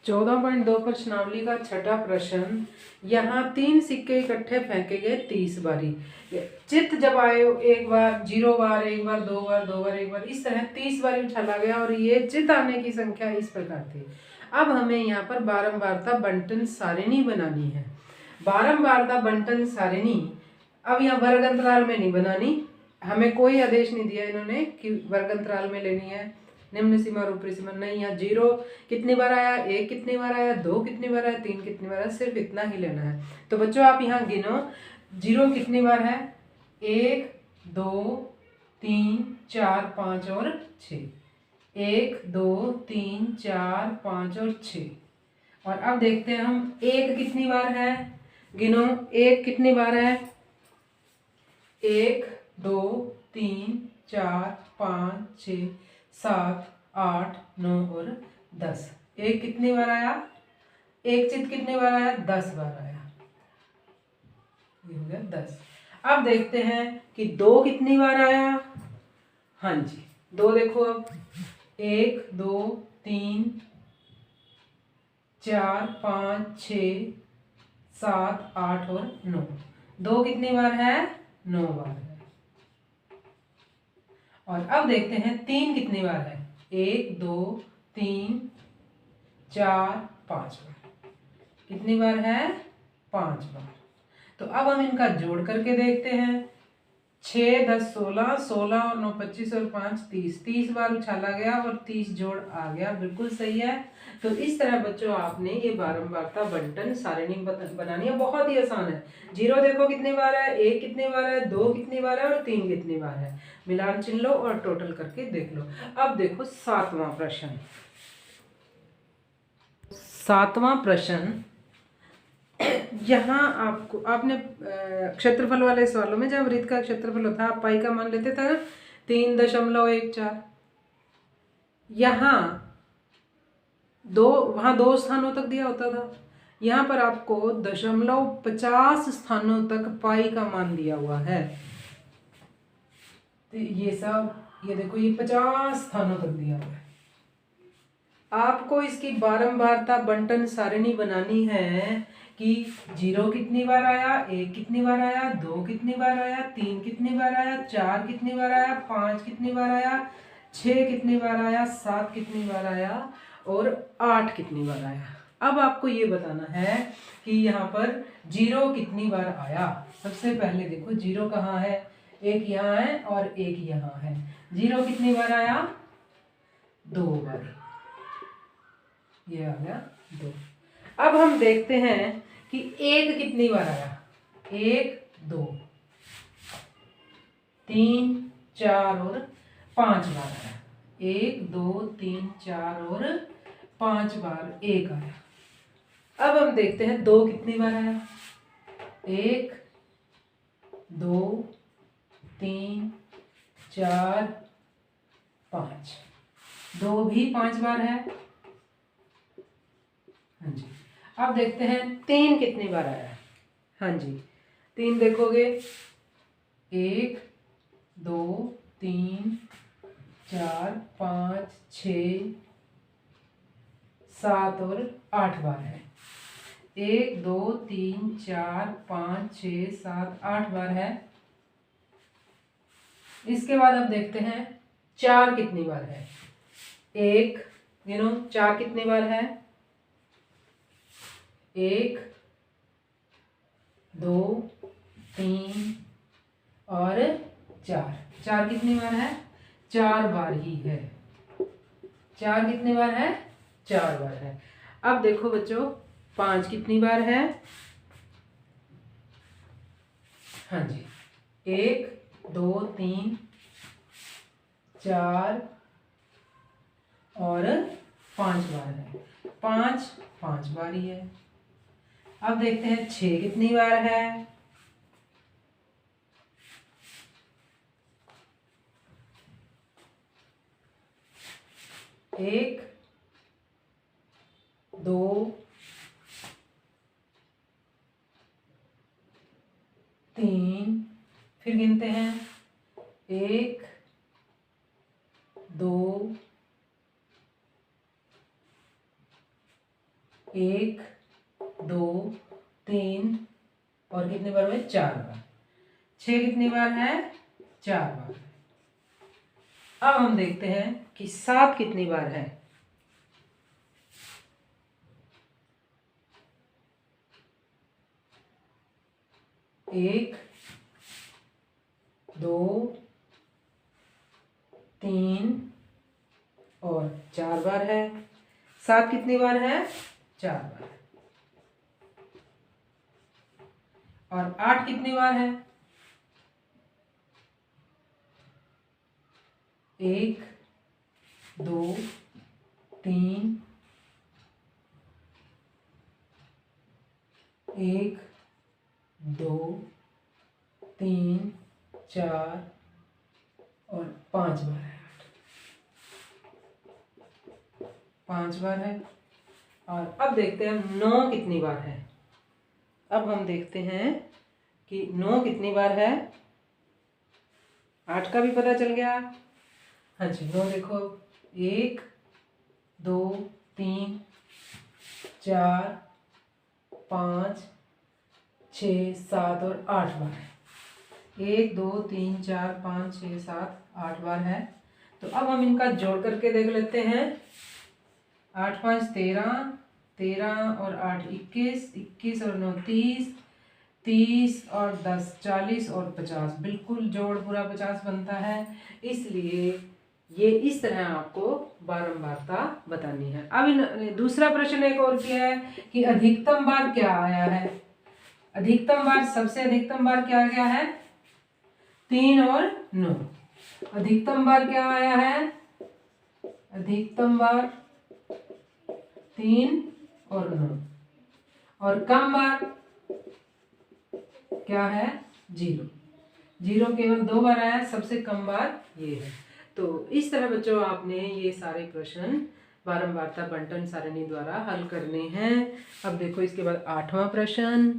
14.2 प्रश्नावली का छठा प्रश्न। यहाँ 3 सिक्के इकट्ठे फेंके गए 30 बारी। चित्त जब आए एक बार, 0 बार, एक बार, 2 बार, 2 बार, एक बार, इस तरह 30 बारी उछाला गया और ये चित्त आने की संख्या इस प्रकार थी। अब हमें यहाँ पर बारंबारता बंटन सारिणी बनानी है। बारंबारता बंटन सारिणी अब यहाँ वर्ग अंतराल में नहीं बनानी, हमें कोई आदेश नहीं दिया इन्होंने कि वर्ग अंतराल में लेनी है। निम्न सीमा और ऊपरी सीमा नहीं, यहाँ 0 कितनी बार आया, 1 कितनी बार आया, 2 कितनी बार आया, 3 कितनी बार आया, सिर्फ इतना ही लेना है। तो बच्चों आप यहाँ गिनो 0 कितनी बार है, 1 2 3 4 5 और 6, 1 2 3 4 5 और 6। और अब देखते हैं हम 1 कितनी बार है, गिनो 1 कितनी बार है, 1 2 3 4 5 6 7 8 9 और 10। 1 कितनी बार आया, एक चित्त कितनी बार आया, 10 बार आया, ये हो गया 10। अब देखते हैं कि 2 कितनी बार आया। हाँ जी 2 देखो, अब 1 2 3 4 5 6 7 8 और 9। 2 कितनी बार है, 9 बार है। और अब देखते हैं 3 कितनी बार है, 1 2 3 4 5 बार। कितनी बार है, 5 बार। तो अब हम इनका जोड़ करके देखते हैं। 6 10 16, 16 और 9 25 और 5 30, 30 बार उछाला गया और 30 जोड़ आ गया, बिल्कुल सही है। तो इस तरह बच्चों आपने ये बारंबारता बंटन सारिणी बनानी है, बहुत ही आसान है। 0 देखो कितनी बार है, 1 कितनी बार है, 2 कितनी बार है और 3 कितनी बार है। मिलान चिन्ह लो और टोटल करके देख लो। अब देखो 7वां प्रश्न। 7वां प्रश्न, यहाँ आपको आपने क्षेत्रफल वाले सवालों में जब वृत्त का क्षेत्रफल होता है आप पाई का मान लेते थे ना, 3.14। यहाँ वहाँ 2 स्थानों तक दिया होता था, यहाँ पर आपको 0.50 स्थानों तक पाई का मान दिया हुआ है। तो ये सब, ये देखो ये 50 स्थानों तक दिया हुआ है। आपको इसकी बारंबारता बंटन सारिणी बनानी है कि 0 कितनी बार आया, 1 कितनी बार आया, 2 कितनी बार आया, 3 कितनी बार आया, 4 कितनी बार आया, 5 कितनी बार आया, 6 कितनी बार आया, 7 कितनी बार आया और 8 कितनी बार आया। अब आपको ये बताना है कि यहाँ पर 0 कितनी बार आया। सबसे पहले देखो 0 कहाँ है, एक यहाँ है और एक यहाँ है। 0 कितनी बार आया, 2 बार, ये आ गया 2। अब हम देखते हैं कि 1 कितनी बार आया, 1 2 3 4 और 5 बार आया। 1 2 3 4 और 5 बार 1 आया। अब हम देखते हैं 2 कितनी बार आया, 1 2 3 4 5, 2 भी 5 बार है। हाँ जी। अब देखते हैं 3 कितनी बार आया। हाँ जी 3 देखोगे, 1 2 3 4 5 6 7 और 8 बार है। 1 2 3 4 5 6 7 8 बार है। इसके बाद अब देखते हैं 4 कितनी बार है। 1 4 कितनी बार है, 1 2 3 और 4। 4 कितनी बार है, 4 बार ही है। 4 कितनी बार है, 4 बार है। अब देखो बच्चों 5 कितनी बार है। हाँ जी 1 2 3 4 और 5 बार है। 5 बार ही है। अब देखते हैं 6 कितनी बार है। 1 2 3, फिर गिनते हैं 1 2 1 2 3 और कितनी बार में 4 बार। 6 कितनी बार है 4 बार। अब हम देखते हैं कि 7 कितनी बार है। 1 2 3 और 4 बार है। 7 कितनी बार है 4 बार। और 8 कितनी बार है 1 2 3 1 2 3 4 और 5 बार है। 5 बार है। और अब देखते हैं 9 कितनी बार है। अब हम देखते हैं कि 9 कितनी बार है। 8 का भी पता चल गया। हाँ जी 9 देखो 1 2 3 4 5 6 7 और 8 बार है। 1 2 3 4 5 6 7 8 बार है। तो अब हम इनका जोड़ करके देख लेते हैं। 8 5 13 13 और 8 21 21 और 9 30 30 और 10 40 और 50 बिल्कुल जोड़ पूरा 50 बनता है। इसलिए ये इस तरह आपको बारंबारता बतानी है। अब दूसरा प्रश्न एक और किया है कि अधिकतम बार क्या आया है। अधिकतम बार सबसे अधिकतम बार क्या गया है 3 और 9। अधिकतम बार क्या आया है अधिकतम बार 3 और 9 और कम बार क्या है 0। 0 केवल 2 बार आया। सबसे कम बार ये है। तो इस तरह बच्चों आपने ये सारे प्रश्न बारंबारता बंटन सारणी द्वारा हल करने हैं। अब देखो इसके बाद 8वां प्रश्न।